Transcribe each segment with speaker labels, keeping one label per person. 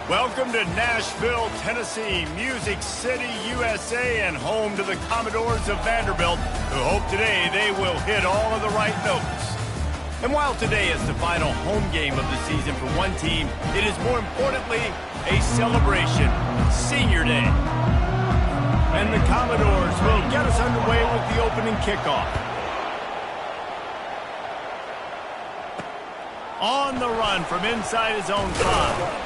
Speaker 1: Welcome to Nashville, Tennessee, Music City, USA, and home to the Commodores of Vanderbilt, who hope today they will hit all of the right notes. And while today is the final home game of the season for one team, it is more importantly a celebration, Senior Day. And the Commodores will get us underway with the opening kickoff. On the run from inside his own 5.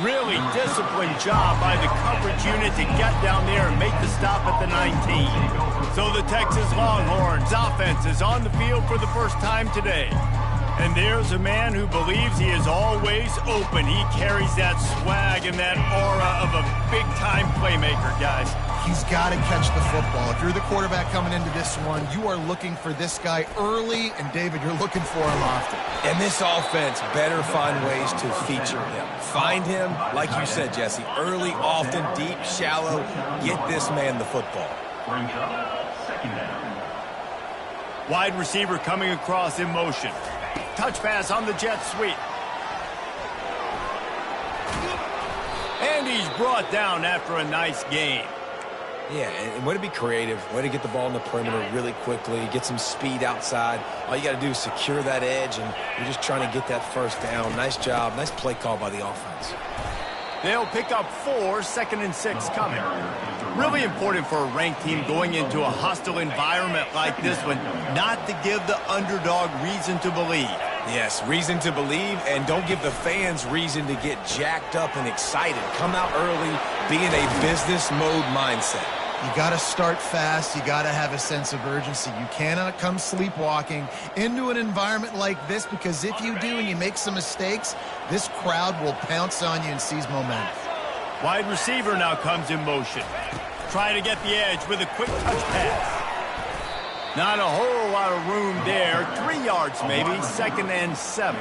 Speaker 1: Really disciplined job by the coverage unit to get down there and make the stop at the 19. So the Texas Longhorns offense is on the field for the first time today. And there's a man who believes he is always open. He carries that swag and that aura of a big-time playmaker, guys.
Speaker 2: He's got to catch the football. If you're the quarterback coming into this one, you are looking for this guy early, and David, you're looking for him often.
Speaker 3: And this offense better find ways to feature him. Find him, like you said, Jesse, early, often, deep, shallow. Get this man the football.
Speaker 4: Bring it up, second down.
Speaker 1: Wide receiver coming across in motion. Touch pass on the jet sweep. And he's brought down after a nice gain.
Speaker 3: Yeah, and way to be creative, way to get the ball in the perimeter really quickly, get some speed outside. All you got to do is secure that edge, and you're just trying to get that first down. Nice job, nice play call by the offense.
Speaker 1: They'll pick up 4, 2nd and 6 coming. Really important for a ranked team going into a hostile environment like this one, not to give the underdog reason to believe.
Speaker 3: Yes, reason to believe, and don't give the fans reason to get jacked up and excited. Come out early, be in a business mode mindset.
Speaker 2: You got to start fast. You got to have a sense of urgency. You cannot come sleepwalking into an environment like this, because if you do and you make some mistakes, this crowd will pounce on you and seize momentum.
Speaker 1: Wide receiver now comes in motion. Trying to get the edge with a quick touch pass. Not a whole lot of room there. 3 yards maybe, 2nd and 7.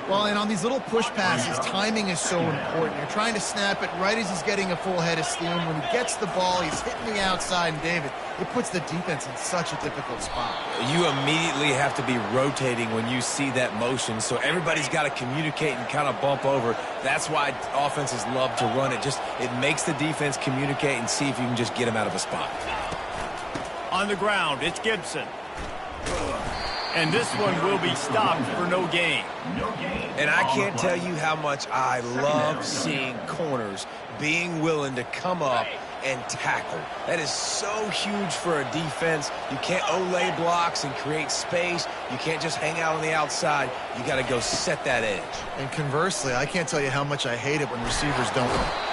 Speaker 2: Well, and on these little push passes, timing is so important. You're trying to snap it right as he's getting a full head of steam. When he gets the ball, he's hitting the outside, and David, it puts the defense in such a difficult spot.
Speaker 3: You immediately have to be rotating when you see that motion, so everybody's got to communicate and kind of bump over. That's why offenses love to run it. It makes the defense communicate and see if you can just get him out of a spot.
Speaker 1: On the ground, it's Gibson. And this one will be stopped for no gain.
Speaker 3: And I can't tell you how much I love seeing corners being willing to come up and tackle. That is so huge for a defense. You can't olay blocks and create space. You can't just hang out on the outside. You got to go set that edge.
Speaker 2: And conversely, I can't tell you how much I hate it when receivers don't.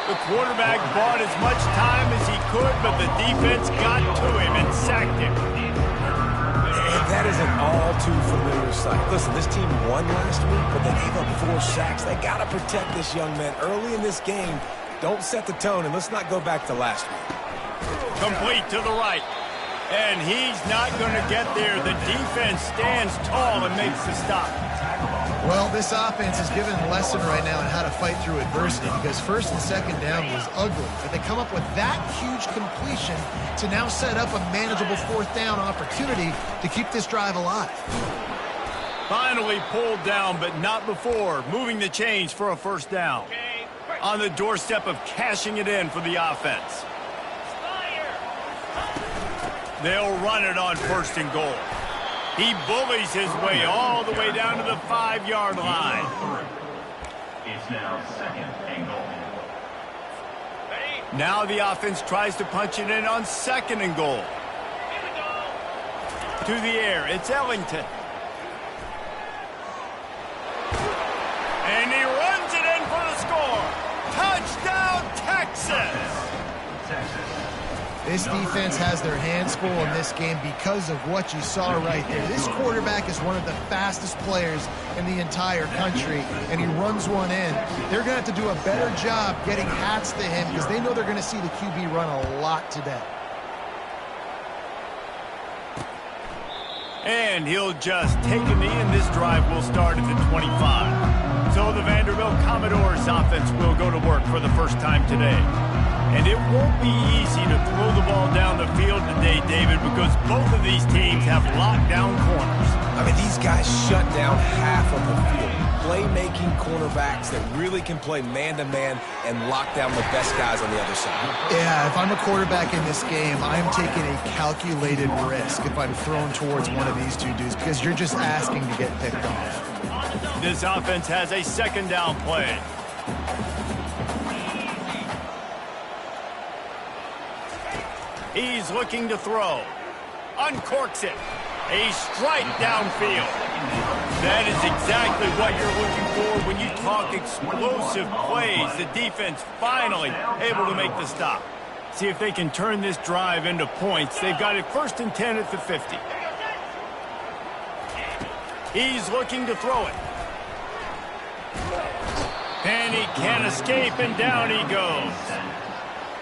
Speaker 1: The quarterback bought as much time as he could, but the defense got to him and sacked him.
Speaker 3: And that is an all-too-familiar sight. Listen, this team won last week, but they gave up 4 sacks. They got to protect this young man early in this game. Don't set the tone, and let's not go back to last week.
Speaker 1: Complete to the right. And he's not going to get there. The defense stands tall and makes the stop.
Speaker 2: Well, this offense is given a lesson right now on how to fight through adversity, because 1st and 2nd down was ugly. But they come up with that huge completion to now set up a manageable 4th down opportunity to keep this drive alive.
Speaker 1: Finally pulled down, but not before. Moving the chains for a 1st down. On the doorstep of cashing it in for the offense. They'll run it on 1st and goal. He bullies his way all the way down to the 5-yard line.
Speaker 4: It's now 2nd and goal.
Speaker 1: Now the offense tries to punch it in on 2nd and goal. To the air, it's Ellington. And he runs it in for the score. Touchdown, Texas!
Speaker 2: This defense has their hands full in this game because of what you saw right there. This quarterback is one of the fastest players in the entire country, and he runs one in. They're going to have to do a better job getting hats to him, because they know they're going to see the QB run a lot today.
Speaker 1: And he'll just take a knee, and this drive will start at the 25. So the Vanderbilt Commodores offense will go to work for the first time today. And it won't be easy to throw the ball down the field today, David, because both of these teams have locked down corners.
Speaker 3: I mean, these guys shut down half of the field. playmaking cornerbacks that really can play man-to-man and lock down the best guys on the other side.
Speaker 2: Yeah, if I'm a quarterback in this game, I'm taking a calculated risk if I'm thrown towards one of these two dudes because you're just asking to get picked off.
Speaker 1: This offense has a second down play. He's looking to throw. Uncorks it. A strike downfield. That is exactly what you're looking for when you talk explosive plays. The defense finally able to make the stop. See if they can turn this drive into points. They've got it 1st and 10 at the 50. He's looking to throw it. And he can't escape, and down he goes.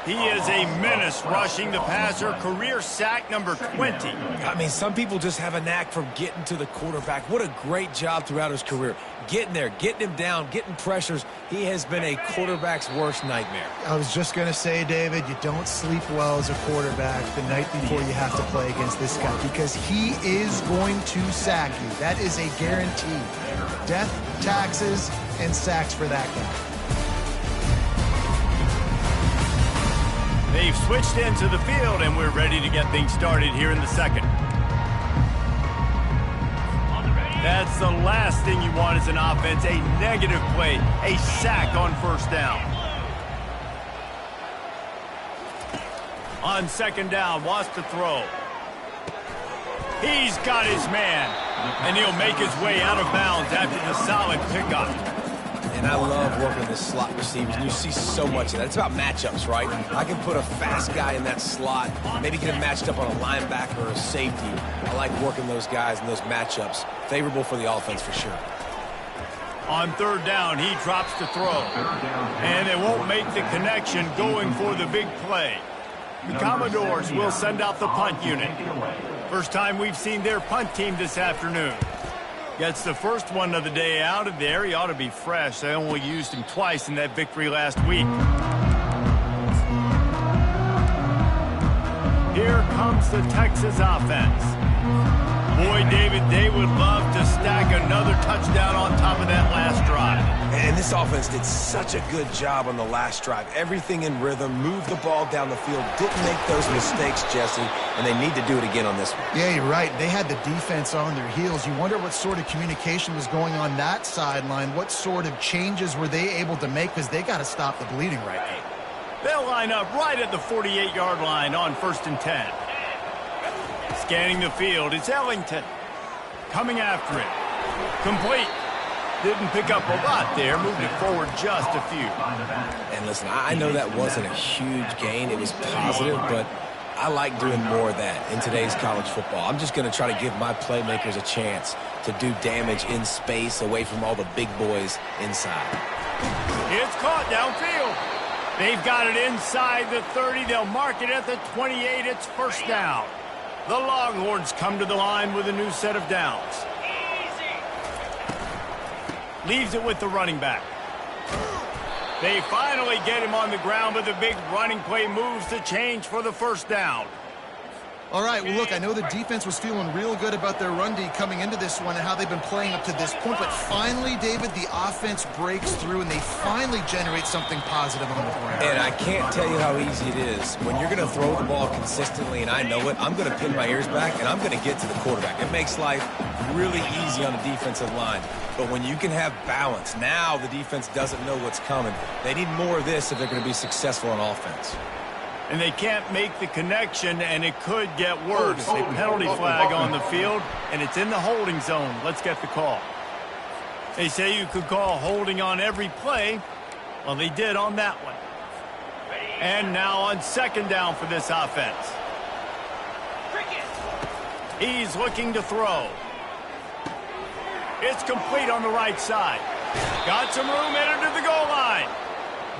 Speaker 1: He is a menace rushing the passer, career sack number 20.
Speaker 3: I mean, some people just have a knack for getting to the quarterback. What a great job throughout his career. Getting there, getting him down, getting pressures. He has been a quarterback's worst nightmare.
Speaker 2: I was just going to say, David, you don't sleep well as a quarterback the night before you have to play against this guy because he is going to sack you. That is a guarantee. Death, taxes, and sacks for that guy.
Speaker 1: They've switched into the field, and we're ready to get things started here in the second. That's the last thing you want as an offense, a negative play, a sack on 1st down. On 2nd down, wants to throw. He's got his man, and he'll make his way out of bounds after the solid pickup.
Speaker 3: And I love working with slot receivers, and you see so much of that. It's about matchups, right? I can put a fast guy in that slot, maybe get him matched up on a linebacker or a safety. I like working those guys in those matchups. Favorable for the offense for sure.
Speaker 1: On 3rd down, he drops to throw. And they won't make the connection going for the big play. The Commodores will send out the punt unit. First time we've seen their punt team this afternoon. Gets the first one of the day out of there. He ought to be fresh. They only used him twice in that victory last week. Here comes the Texas offense. Boy, David, they would love to stack another touchdown on top of that last drive.
Speaker 3: And this offense did such a good job on the last drive. Everything in rhythm, moved the ball down the field, didn't make those mistakes, Jesse, and they need to do it again on this one.
Speaker 2: Yeah, you're right. They had the defense on their heels. You wonder what sort of communication was going on that sideline. What sort of changes were they able to make because they got to stop the bleeding right now.
Speaker 1: They'll line up right at the 48-yard line on 1st and 10. Scanning the field, it's Ellington. Coming after it. Complete. Didn't pick up a lot there, moved it forward just a few.
Speaker 3: And listen, I know that wasn't a huge gain. It was positive, but I like doing more of that in today's college football. I'm just going to try to give my playmakers a chance to do damage in space away from all the big boys inside.
Speaker 1: It's caught downfield. They've got it inside the 30. They'll mark it at the 28. It's 1st down. The Longhorns come to the line with a new set of downs. Leaves it with the running back. They finally get him on the ground, but the big running play moves the change for the 1st down.
Speaker 2: All right, well, look, I know the defense was feeling real good about their run D coming into this one and how they've been playing up to this point, but finally, David, the offense breaks through and they finally generate something positive on the ground.
Speaker 3: And I can't tell you how easy it is. When you're going to throw the ball consistently, and I know it, I'm going to pin my ears back, and I'm going to get to the quarterback. It makes life really easy on the defensive line. But when you can have balance, now the defense doesn't know what's coming. They need more of this if they're going to be successful on offense.
Speaker 1: And they can't make the connection, and it could get worse. A penalty flag on the field, and it's in the holding zone. Let's get the call. They say you could call holding on every play. Well, they did on that one. And now on 2nd down for this offense. He's looking to throw. It's complete on the right side. Got some room headed to the goal line.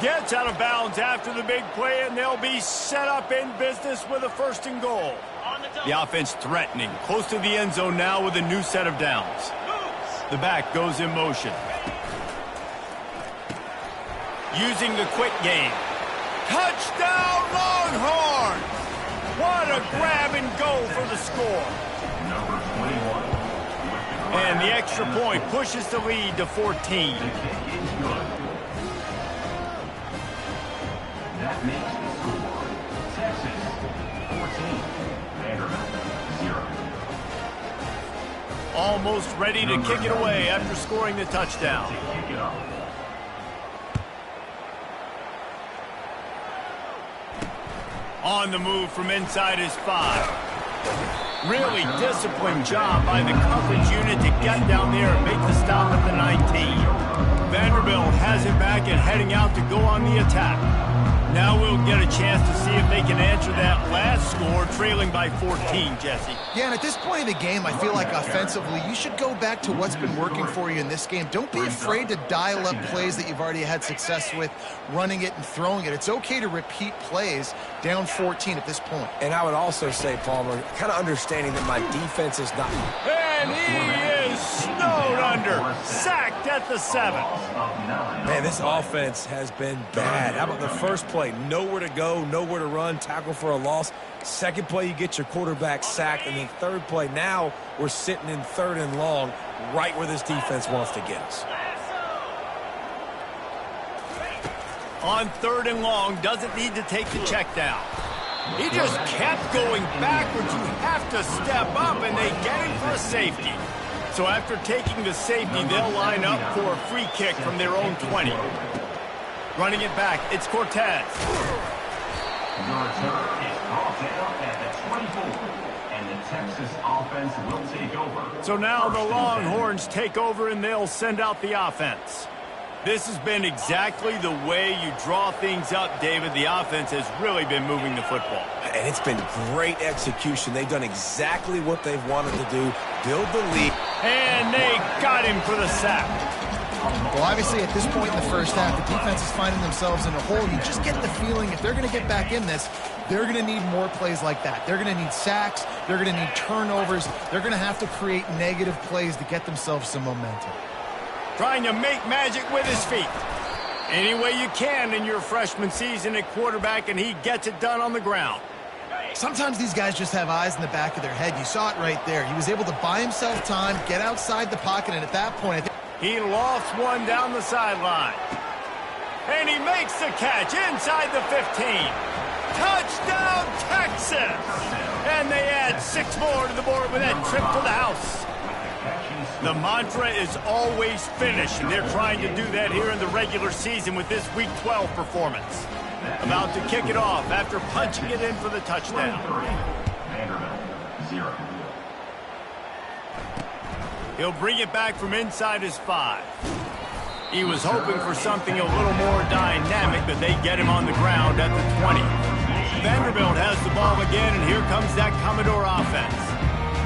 Speaker 1: Gets out of bounds after the big play, and they'll be set up in business with a 1st and goal. The offense threatening, close to the end zone now with a new set of downs. The back goes in motion. Using the quick game. Touchdown, Longhorns! What a grab and go for the score.
Speaker 4: Number 21 with the
Speaker 1: And the extra point pushes the lead to 14.
Speaker 4: The kick is good. That makes the score Texas 14, Vanderbilt 0.
Speaker 1: Almost ready to kick it away after scoring the touchdown.
Speaker 4: To kick it off.
Speaker 1: On the move from inside his 5. Really disciplined job by the coverage unit to get down there and make the stop at the 19. Vanderbilt has it back and heading out to go on the attack. Now we'll get a chance to see if they can answer that last score, trailing by 14, Jesse.
Speaker 2: Yeah, and at this point in the game, I feel like offensively, you should go back to what's been working for you in this game. Don't be afraid to dial up plays that you've already had success with, running it and throwing it. It's okay to repeat plays down 14 at this point.
Speaker 3: And I would also say, Palmer, kind of understanding that my defense is not...
Speaker 1: And he is snowed under, sacked at the 7.
Speaker 3: Man, this offense has been bad. How about the first play? Nowhere to go, nowhere to run, tackle for a loss. Second play, you get your quarterback sacked. And then third play, now we're sitting in 3rd and long, right where this defense wants to get us.
Speaker 1: On 3rd and long, doesn't need to take the check down. He just kept going backwards. You have to step up, and they get him for a safety. So after taking the safety, they'll line up for a free kick from their own 20. Running it back, it's Cortez.
Speaker 4: The return is brought down at the 24, and the Texas offense will take over.
Speaker 1: So now the Longhorns take over, and they'll send out the offense. This has been exactly the way you draw things up, David. The offense has really been moving the football.
Speaker 3: And it's been great execution. They've done exactly what they've wanted to do, build the lead.
Speaker 1: And they got him for the sack.
Speaker 2: Well, obviously, at this point in the first half, the defense is finding themselves in a hole. You just get the feeling if they're going to get back in this, they're going to need more plays like that. They're going to need sacks. They're going to need turnovers. They're going to have to create negative plays to get themselves some momentum.
Speaker 1: Trying to make magic with his feet. Any way you can in your freshman season at quarterback, and he gets it done on the ground.
Speaker 2: Sometimes these guys just have eyes in the back of their head. You saw it right there. He was able to buy himself time, get outside the pocket, and at that point, I think
Speaker 1: he lofts one down the sideline. And he makes the catch inside the 15. Touchdown, Texas! And they add 6 more to the board with that trip to the house. The mantra is always finish, and they're trying to do that here in the regular season with this Week 12 performance. About to kick it off after punching it in for the touchdown.
Speaker 4: Vanderbilt 0.
Speaker 1: He'll bring it back from inside his 5. He was hoping for something a little more dynamic, but they get him on the ground at the 20. Vanderbilt has the ball again, and here comes that Commodore offense.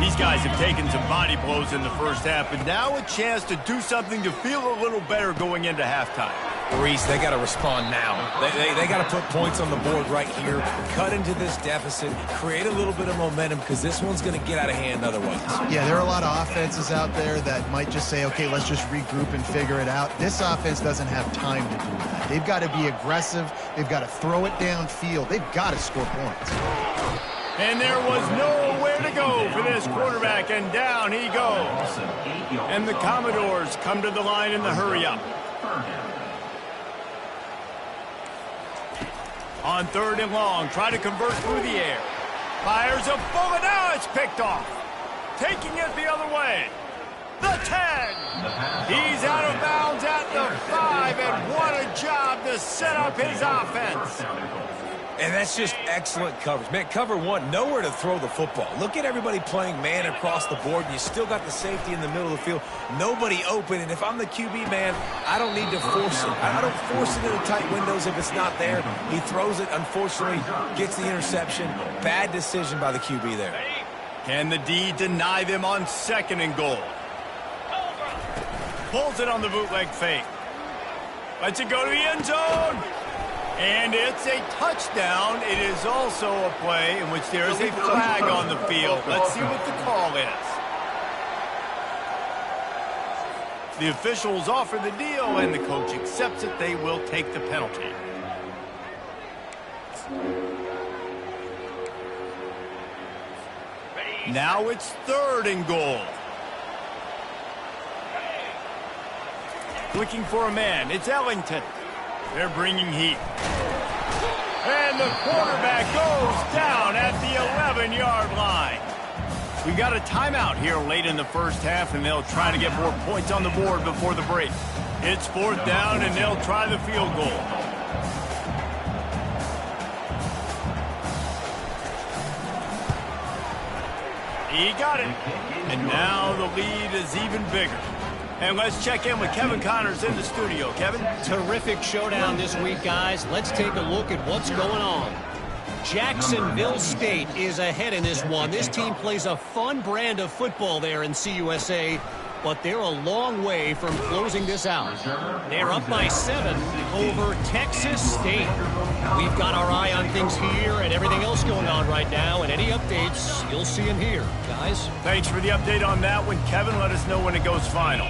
Speaker 1: These guys have taken some body blows in the first half, but now a chance to do something to feel a little better going into halftime.
Speaker 3: Reese, they got to respond now. They got to put points on the board right here, cut into this deficit, create a little bit of momentum, because this one's going to get out of hand otherwise.
Speaker 2: Yeah, there are a lot of offenses out there that might just say, okay, let's just regroup and figure it out. This offense doesn't have time to do that. They've got to be aggressive. They've got to throw it downfield. They've got to score points.
Speaker 1: And there was nowhere to go for this quarterback, and down he goes. And the Commodores come to the line in the hurry-up. On 3rd and long, try to convert through the air. Fires a bullet, now it's picked off. Taking it the other way. The 10. He's out of bounds at the 5, and what a job to set up his offense.
Speaker 3: And that's just excellent coverage. Man, cover 1, nowhere to throw the football. Look at everybody playing man across the board, and you still got the safety in the middle of the field. Nobody open, and if I'm the QB, man, I don't need to force it. I don't force it into tight windows if it's not there. He throws it, unfortunately, gets the interception. Bad decision by the QB there.
Speaker 1: Can the D deny them on 2nd and goal? Pulls it on the bootleg fake. Lets it go to the end zone. And it's a touchdown. It is also a play in which there is a flag on the field. Let's see what the call is. The officials offer the deal, and the coach accepts it. They will take the penalty. Now it's 3rd and goal. Looking for a man. It's Ellington. They're bringing heat. And the quarterback goes down at the 11-yard line. We got a timeout here late in the first half, and they'll try to get more points on the board before the break. It's 4th down, and they'll try the field goal. He got it. And now the lead is even bigger. And let's check in with Kevin Connors in the studio. Kevin?
Speaker 5: Terrific showdown this week, guys. Let's take a look at what's going on. Jacksonville State is ahead in this one. This team plays a fun brand of football there in CUSA, but they're a long way from closing this out. They're up by 7 over Texas State. We've got our eye on things here and everything else going on right now, and any updates, you'll see them here. Guys?
Speaker 1: Thanks for the update on that one, Kevin. Let us know when it goes final.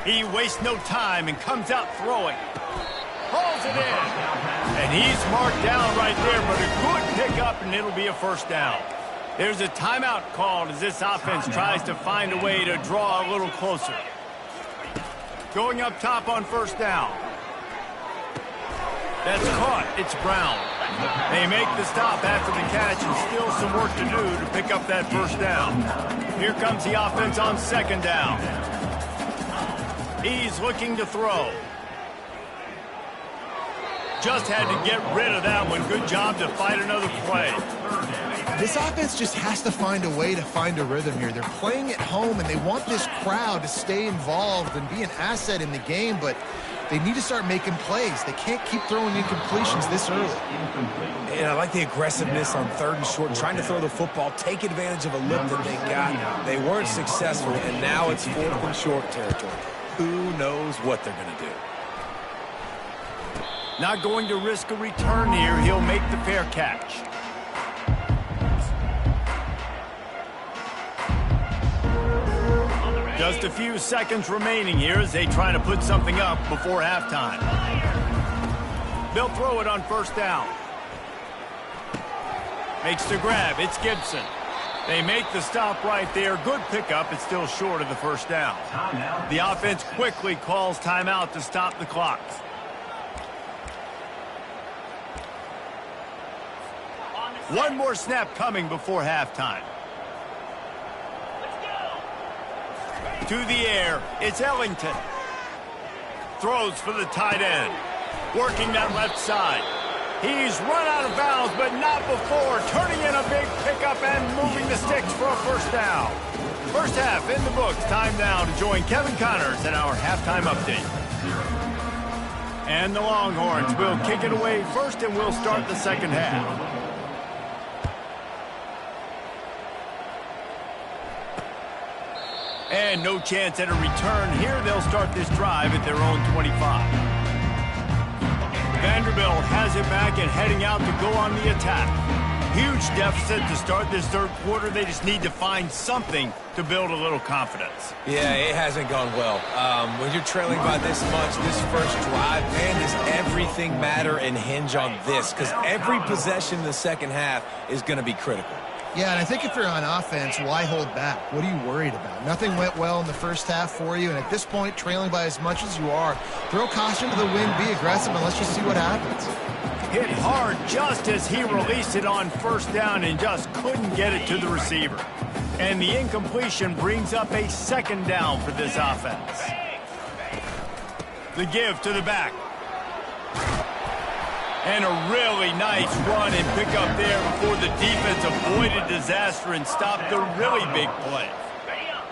Speaker 1: He wastes no time and comes out throwing. Hauls it in. And he's marked down right there, but a good pickup, and it'll be a first down. There's a timeout called as this offense tries to find a way to draw a little closer. Going up top on first down. That's caught. It's Brown. They make the stop after the catch, and still some work to do to pick up that first down. Here comes the offense on second down. He's looking to throw. Just had to get rid of that one. Good job to fight another play.
Speaker 2: This offense just has to find a way to find a rhythm here. They're playing at home, and they want this crowd to stay involved and be an asset in the game, but they need to start making plays. They can't keep throwing incompletions this early.
Speaker 3: And I like the aggressiveness on 3rd and short, trying to throw the football, take advantage of a look that they got. They weren't successful, and now it's 4th and short territory. Who knows what they're going to do?
Speaker 1: Not going to risk a return here. He'll make the fair catch. Just a few seconds remaining here as they try to put something up before halftime. They'll throw it on first down. Makes the grab. It's Gibson. They make the stop right there. Good pickup. It's still short of the first down. The offense quickly calls timeout to stop the clock. One more snap coming before halftime. To the air, it's Ellington. Throws for the tight end. Working that left side. He's run out of bounds, but not before. Turning in a big pickup and moving the sticks for a first down. First half in the books. Time now to join Kevin Connors in our halftime update. And the Longhorns will kick it away first, and we'll start the second half. And no chance at a return here. They'll start this drive at their own 25. Vanderbilt has it back and heading out to go on the attack. Huge deficit to start this third quarter. They just need to find something to build a little confidence.
Speaker 3: Yeah, it hasn't gone well. When you're trailing by this much, this first drive, man, does everything matter and hinge on this? Because every possession in the second half is going to be critical.
Speaker 2: Yeah, and I think if you're on offense, why hold back? What are you worried about? Nothing went well in the first half for you, and at this point, trailing by as much as you are, throw caution to the wind, be aggressive, and let's just see what happens.
Speaker 1: Hit hard just as he released it on first down and just couldn't get it to the receiver. And the incompletion brings up a second down for this offense. The give to the back. And a really nice run and pick up there before the defense avoided disaster and stopped the really big play.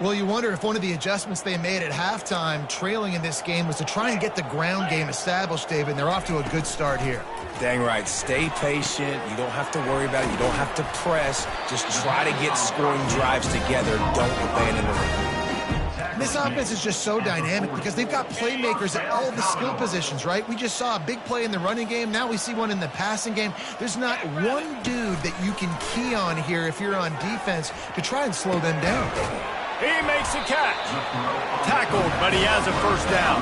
Speaker 2: Well, you wonder if one of the adjustments they made at halftime, trailing in this game, was to try and get the ground game established, David, and they're off to a good start here.
Speaker 3: Dang right. Stay patient. You don't have to worry about it. You don't have to press. Just try to get scoring drives together. Don't abandon the run.
Speaker 2: This offense is just so dynamic because they've got playmakers at all the skill positions, right? We just saw a big play in the running game. Now we see one in the passing game. There's not one dude that you can key on here if you're on defense to try and slow them down.
Speaker 1: He makes a catch. Tackled, but he has a first down.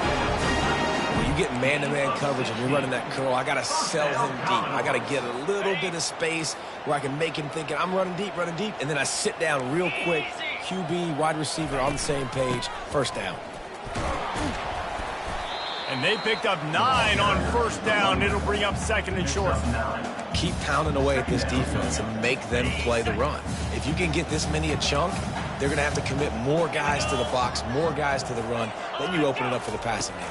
Speaker 3: When you get man-to-man coverage and you're running that curl, I got to sell him deep. I got to get a little bit of space where I can make him thinking I'm running deep, and then I sit down real quick, QB, wide receiver on the same page. First down.
Speaker 1: And they picked up 9 on first down. It'll bring up second and short.
Speaker 3: Keep pounding away at this defense and make them play the run. If you can get this many a chunk, they're going to have to commit more guys to the box, more guys to the run. Then you open it up for the passing game.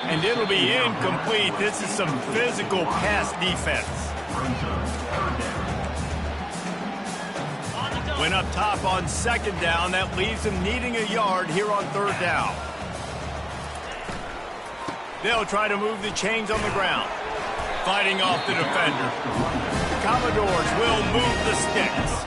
Speaker 1: And it'll be incomplete. This is some physical pass defense. Went up top on second down. That leaves them needing a yard here on third down. They'll try to move the chains on the ground. Fighting off the defender. The Commodores will move the sticks.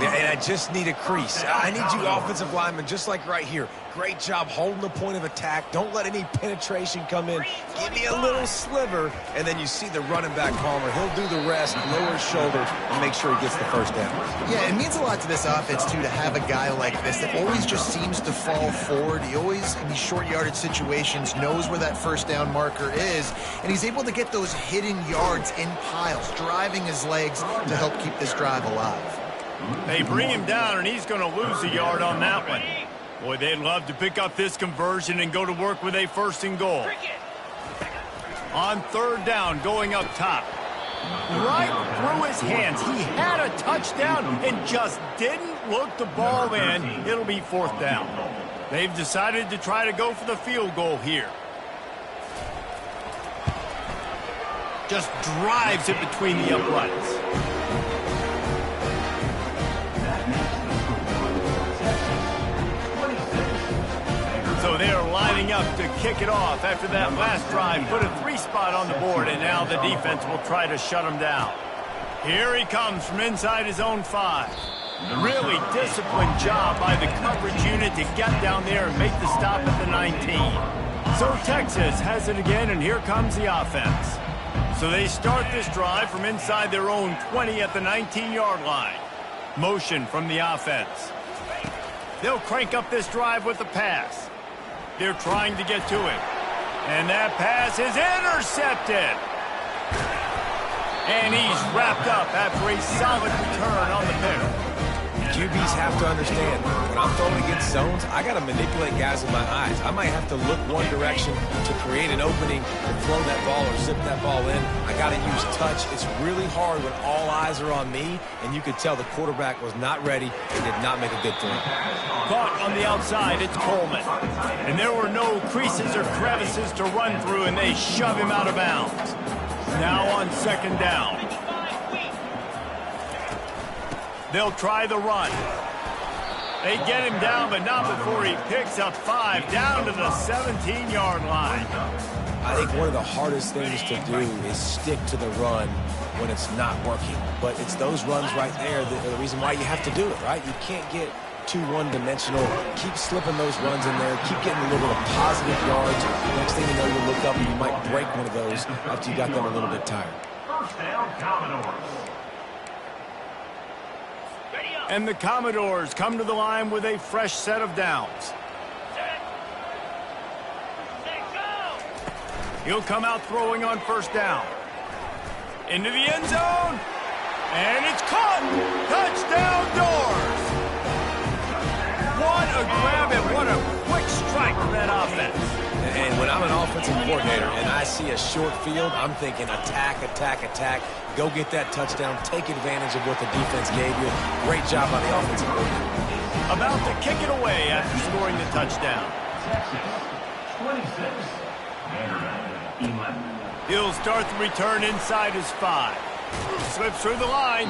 Speaker 3: And I just need a crease. I need you offensive linemen, just like right here. Great job holding the point of attack. Don't let any penetration come in. Give me a little sliver, and then you see the running back, Palmer. He'll do the rest, lower his shoulder, and make sure he gets the first down.
Speaker 2: Yeah, it means a lot to this offense, too, to have a guy like this that always just seems to fall forward. He always, in these short yardage situations, knows where that first down marker is, and he's able to get those hidden yards in piles, driving his legs to help keep this drive alive.
Speaker 1: They bring him down, and he's going to lose a yard on that one. Boy, they'd love to pick up this conversion and go to work with a first and goal. On third down, going up top. Right through his hands. He had a touchdown and just didn't look the ball in. It'll be fourth down. They've decided to try to go for the field goal here. Just drives it between the uprights. So they're lining up to kick it off after that last drive. Put a 3-spot on the board, and now the defense will try to shut him down. Here he comes from inside his own 5. Really disciplined job by the coverage unit to get down there and make the stop at the 19. So Texas has it again, and here comes the offense. So they start this drive from inside their own 20 at the 19-yard line. Motion from the offense. They'll crank up this drive with the pass. They're trying to get to it. And that pass is intercepted. And he's wrapped up after a solid return on the pick.
Speaker 3: QBs have to understand, when I'm throwing against zones, I got to manipulate guys with my eyes. I might have to look one direction to create an opening to throw that ball or zip that ball in. I got to use touch. It's really hard when all eyes are on me, and you could tell the quarterback was not ready and did not make a good throw.
Speaker 1: Caught on the outside, it's Coleman. And there were no creases or crevices to run through, and they shove him out of bounds. Now on second down. They'll try the run. They get him down, but not before he picks up 5 down to the 17-yard line.
Speaker 3: I think one of the hardest things to do is stick to the run when it's not working. But it's those runs right there that are the reason why you have to do it, right? You can't get too one-dimensional. Keep slipping those runs in there. Keep getting a little bit of positive yards. Next thing you know, you look up and you might break one of those after you got them a little bit tired.
Speaker 4: First down, Commodores.
Speaker 1: And the Commodores come to the line with a fresh set of downs. He'll come out throwing on first down. Into the end zone. And it's caught. Touchdown Doors. What a grab and what a quick strike from that offense.
Speaker 3: And when I'm an offensive coordinator and I see a short field, I'm thinking attack, attack, attack. Go get that touchdown. Take advantage of what the defense gave you. Great job on the offensive coordinator.
Speaker 1: About to kick it away after scoring the touchdown.
Speaker 4: Texas, 26. Vanderbilt, 11.
Speaker 1: He'll start the return inside his 5. Slips through the line.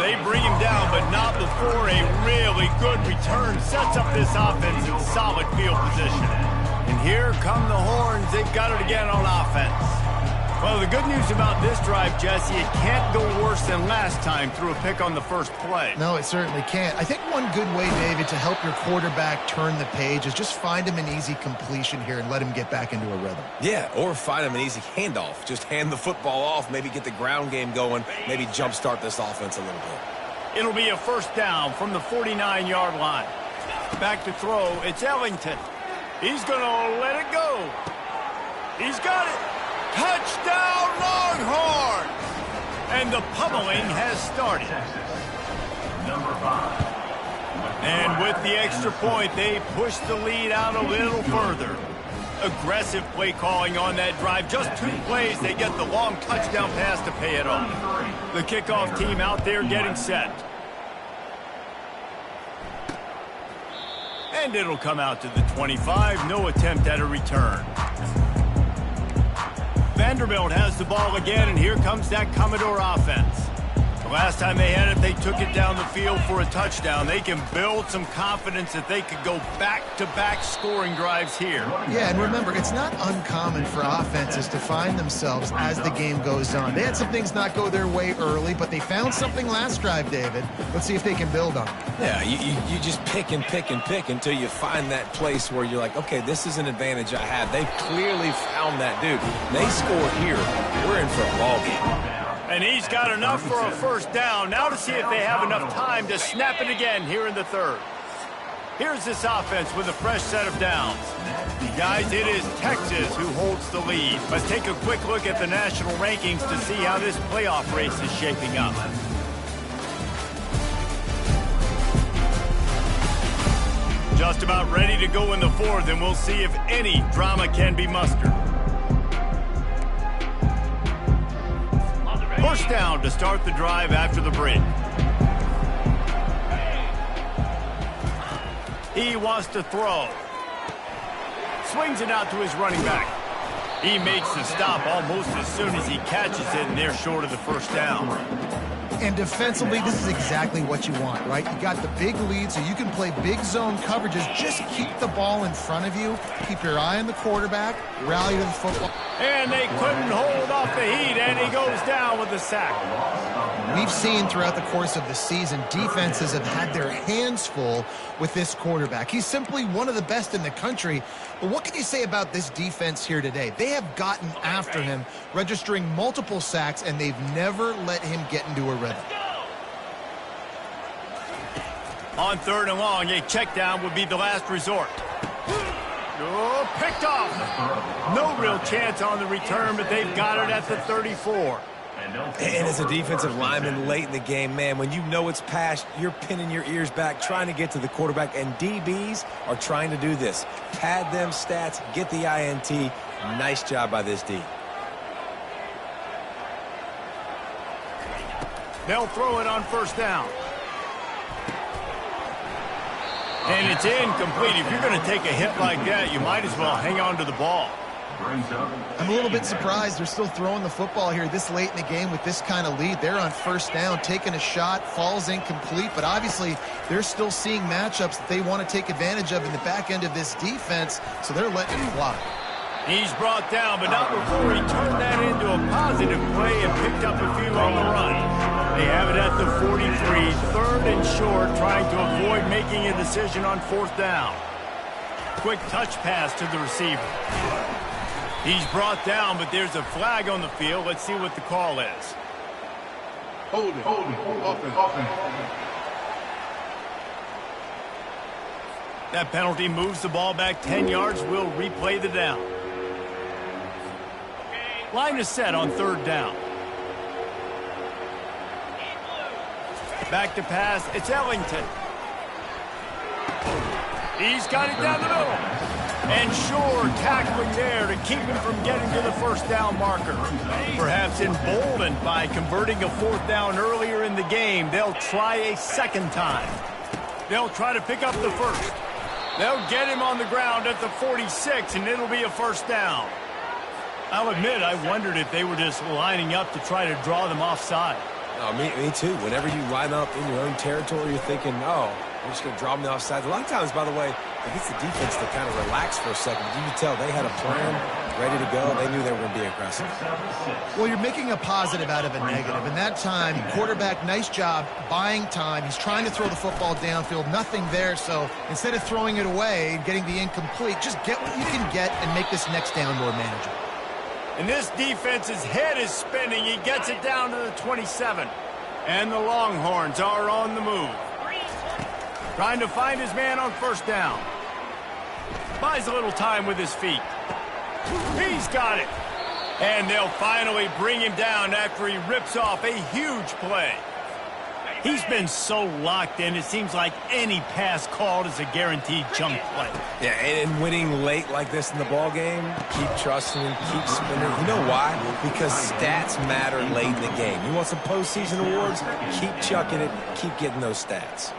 Speaker 1: They bring him down, but not before a really good return sets up this offense in solid field position. And here come the horns. They've got it again on offense. Well, the good news about this drive, Jesse, it can't go worse than last time through a pick on the first play.
Speaker 2: No, it certainly can't. I think one good way, David, to help your quarterback turn the page is just find him an easy completion here and let him get back into a rhythm.
Speaker 3: Yeah, or find him an easy handoff. Just hand the football off, maybe get the ground game going, maybe jumpstart this offense a little bit.
Speaker 1: It'll be a first down from the 49-yard line. Back to throw, it's Ellington. He's going to let it go. He's got it. Touchdown, Longhorns! And the pummeling has started.
Speaker 4: number 5.
Speaker 1: And with the extra point, they push the lead out a little further. Aggressive play calling on that drive. Just 2 plays, they get the long touchdown pass to pay it off. The kickoff team out there getting set. And it'll come out to the 25. No attempt at a return. Vanderbilt has the ball again, and here comes that Commodore offense. The last time they had it, they took it down the field for a touchdown. They can build some confidence that they could go back-to-back scoring drives here.
Speaker 2: Yeah, and remember, it's not uncommon for offenses to find themselves as the game goes on. They had some things not go their way early, but they found something last drive, David. Let's see if they can build on it.
Speaker 3: Yeah, you just pick and pick and pick until you find that place where you're like, okay, this is an advantage I have. They clearly found that, dude. They score here. We're in for a ball game.
Speaker 1: And he's got enough for a first down. Now to see if they have enough time to snap it again here in the third. Here's this offense with a fresh set of downs. Guys, it is Texas who holds the lead. Let's take a quick look at the national rankings to see how this playoff race is shaping up. Just about ready to go in the fourth, and we'll see if any drama can be mustered. First down to start the drive after the break. He wants to throw. Swings it out to his running back. He makes the stop almost as soon as he catches it, and they're short of the first down.
Speaker 2: And defensively, this is exactly what you want, right? You got the big lead, so you can play big zone coverages. Just keep the ball in front of you. Keep your eye on the quarterback. Rally to the football.
Speaker 1: And they couldn't hold off the heat, and he goes down with the sack.
Speaker 2: We've seen throughout the course of the season, defenses have had their hands full with this quarterback. He's simply one of the best in the country. But what can you say about this defense here today? They have gotten after him, registering multiple sacks, and they've never let him get into a rhythm.
Speaker 1: On third and long, a check down would be the last resort. Oh, picked off. No real chance on the return, but they've got it at the 34.
Speaker 3: And as a defensive lineman late in the game, man, when you know it's past, you're pinning your ears back, trying to get to the quarterback, and DBs are trying to do this. Pad them stats, get the INT. Nice job by this D.
Speaker 1: They'll throw it on first down. And it's incomplete. If you're going to take a hit like that, you might as well hang on to the ball.
Speaker 2: I'm a little bit surprised they're still throwing the football here this late in the game with this kind of lead. They're on first down, taking a shot, falls incomplete, but obviously they're still seeing matchups that they want to take advantage of in the back end of this defense, so they're letting it fly.
Speaker 1: He's brought down, but not before he turned that into a positive play and picked up a few on the run. They have it at the 43, third and short, trying to avoid making a decision on fourth down. Quick touch pass to the receiver. He's brought down, but there's a flag on the field. Let's see what the call is.
Speaker 6: Hold it. Offense.
Speaker 1: That penalty moves the ball back 10 yards. We'll replay the down. Line is set on third down. Back to pass. It's Ellington. He's got it down the middle. And sure, tackling there to keep him from getting to the first down marker. Perhaps emboldened by converting a fourth down earlier in the game, they'll try a second time. They'll try to pick up the first. They'll get him on the ground at the 46, and it'll be a first down. I'll admit, I wondered if they were just lining up to try to draw them offside.
Speaker 3: Oh, me too. Whenever you line up in your own territory, you're thinking, oh, we're just going to draw them the offside. A lot of times, by the way, it gets the defense to kind of relax for a second. You can tell they had a plan, ready to go. They knew they were going to be aggressive.
Speaker 2: Well, you're making a positive out of a negative. And that time, quarterback, nice job buying time. He's trying to throw the football downfield. Nothing there. So instead of throwing it away and getting the incomplete, just get what you can get and make this next down more manageable.
Speaker 1: And this defense's head is spinning. He gets it down to the 27. And the Longhorns are on the move. Trying to find his man on first down. Buys a little time with his feet. He's got it. And they'll finally bring him down after he rips off a huge play. He's been so locked in, it seems like any pass called is a guaranteed chunk play.
Speaker 3: Yeah, and winning late like this in the ball game, keep trusting him, keep spinning. You know why? Because stats matter late in the game. You want some postseason awards? Keep chucking it, keep getting those stats.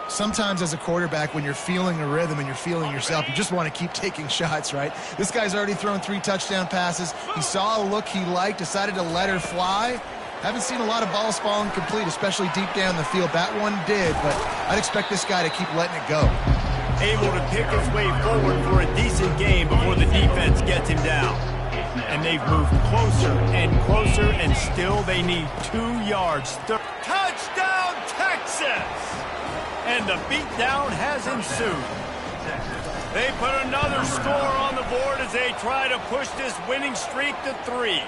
Speaker 2: Sometimes as a quarterback, when you're feeling a rhythm and you're feeling yourself, you just want to keep taking shots, right? This guy's already thrown 3 touchdown passes. He saw a look he liked, decided to let her fly. Haven't seen a lot of balls falling complete, especially deep down the field. That one did, but I'd expect this guy to keep letting it go.
Speaker 1: Able to pick his way forward for a decent game before the defense gets him down. And they've moved closer and closer, and still they need 2 yards. Touchdown, Texas! And the beatdown has ensued. They put another score on the board as they try to push this winning streak to 3.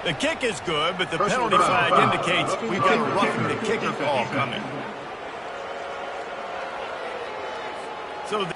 Speaker 1: The kick is good, but the penalty flag indicates we've got a roughing the kicker call coming. So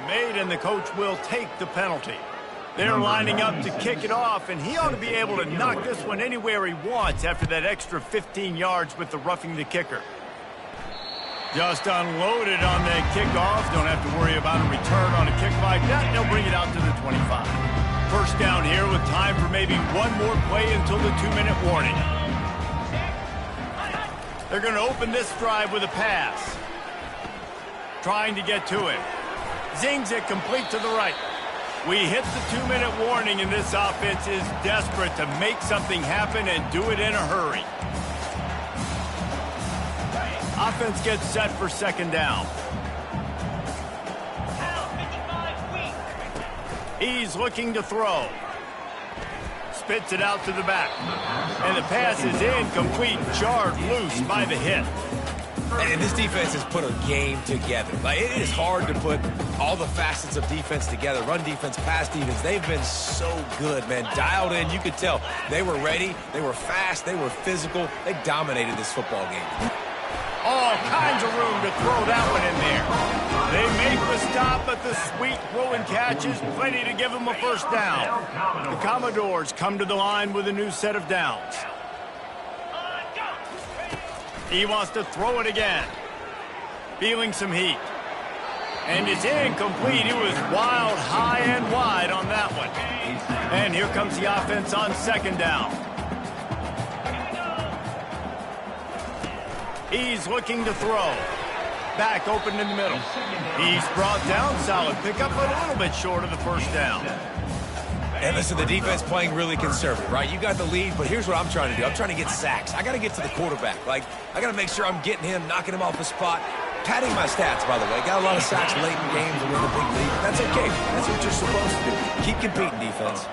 Speaker 1: made, and the coach will take the penalty. They're lining up to kick it off, and he ought to be able to knock this one anywhere he wants after that extra 15 yards with the roughing the kicker. Just unloaded on that kickoff. Don't have to worry about a return on a kick like that. They'll bring it out to the 25. First down here with time for maybe one more play until the 2-minute warning. They're going to open this drive with a pass. Trying to get to it. Zings it complete to the right. We hit the 2-minute warning, and this offense is desperate to make something happen and do it in a hurry. Offense gets set for second down. He's looking to throw. Spits it out to the back. And the pass is incomplete, jarred loose by the hit.
Speaker 3: And this defense has put a game together. Like, it is hard to put all the facets of defense together. Run defense, pass defense. They've been so good, man. Dialed in. You could tell they were ready. They were fast. They were physical. They dominated this football game.
Speaker 1: All kinds of room to throw that one in there. They make the stop, but the sweet throw and catch is plenty to give them a first down. The Commodores come to the line with a new set of downs. He wants to throw it again. Feeling some heat. And it's incomplete. He was wild, high and wide on that one. And here comes the offense on second down. He's looking to throw. back open in the middle. He's brought down. Solid pickup, but a little bit short of the first down.
Speaker 3: And listen, the defense playing really conservative, right? You got the lead, but here's what I'm trying to do. I'm trying to get sacks. I got to get to the quarterback. Like, I got to make sure I'm getting him, knocking him off the spot. Padding my stats, by the way. Got a lot of sacks late in games to win the big lead. That's okay. That's what you're supposed to do. Keep competing, defense.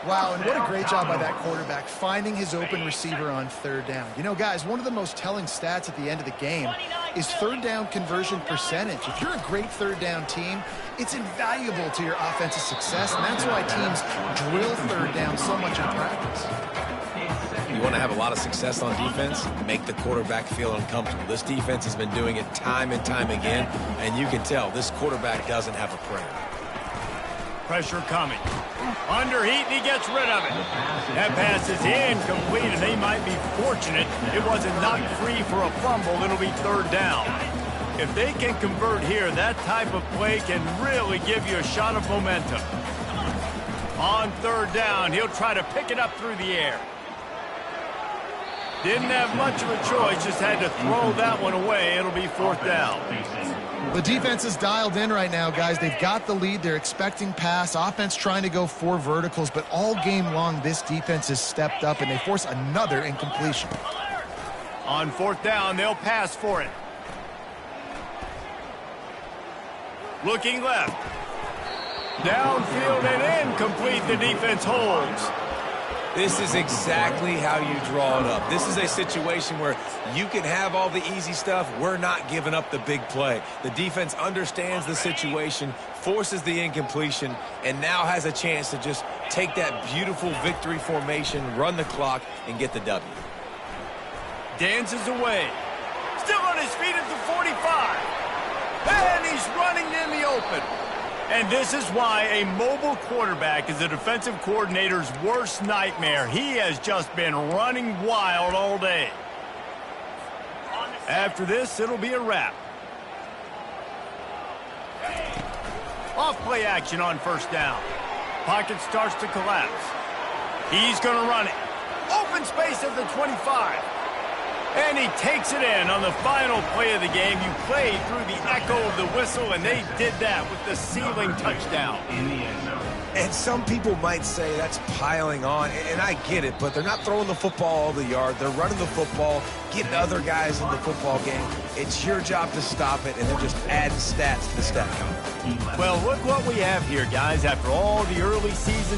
Speaker 2: Wow, and what a great job by that quarterback, finding his open receiver on third down. You know, guys, one of the most telling stats at the end of the game is third down conversion percentage. If you're a great third down team, it's invaluable to your offensive success, and that's why teams drill third down so much in practice.
Speaker 3: You want to have a lot of success on defense, make the quarterback feel uncomfortable. This defense has been doing it time and time again, and you can tell this quarterback doesn't have a prayer.
Speaker 1: Pressure coming. Under heat, and he gets rid of it. That pass is incomplete, and they might be fortunate it wasn't knocked free for a fumble. It'll be third down. If they can convert here, that type of play can really give you a shot of momentum. On third down, he'll try to pick it up through the air. Didn't have much of a choice, just had to throw that one away. It'll be fourth down.
Speaker 2: The defense is dialed in right now, guys. They've got the lead. They're expecting pass. Offense trying to go 4 verticals, but all game long, this defense has stepped up, and they force another incompletion.
Speaker 1: On fourth down, they'll pass for it. Looking left. Downfield and incomplete. The defense holds.
Speaker 3: This is exactly how you draw it up. This is a situation where you can have all the easy stuff. We're not giving up the big play. The defense understands the situation, forces the incompletion, and now has a chance to just take that beautiful victory formation, run the clock, and get the W.
Speaker 1: Dances away. Still on his feet at the 45. And he's running in the open. And this is why a mobile quarterback is a defensive coordinator's worst nightmare. He has just been running wild all day. After this, it'll be a wrap. Off play action on first down. Pocket starts to collapse. He's going to run it. Open space at the 25. And he takes it in on the final play of the game. You played through the echo of the whistle, and they did that with the ceiling touchdown.
Speaker 3: And some people might say that's piling on, and I get it, but they're not throwing the football all the yard. They're running the football, getting other guys in the football game. It's your job to stop it, and they're just adding stats to the stat count.
Speaker 1: Well, look what we have here, guys. After all the early season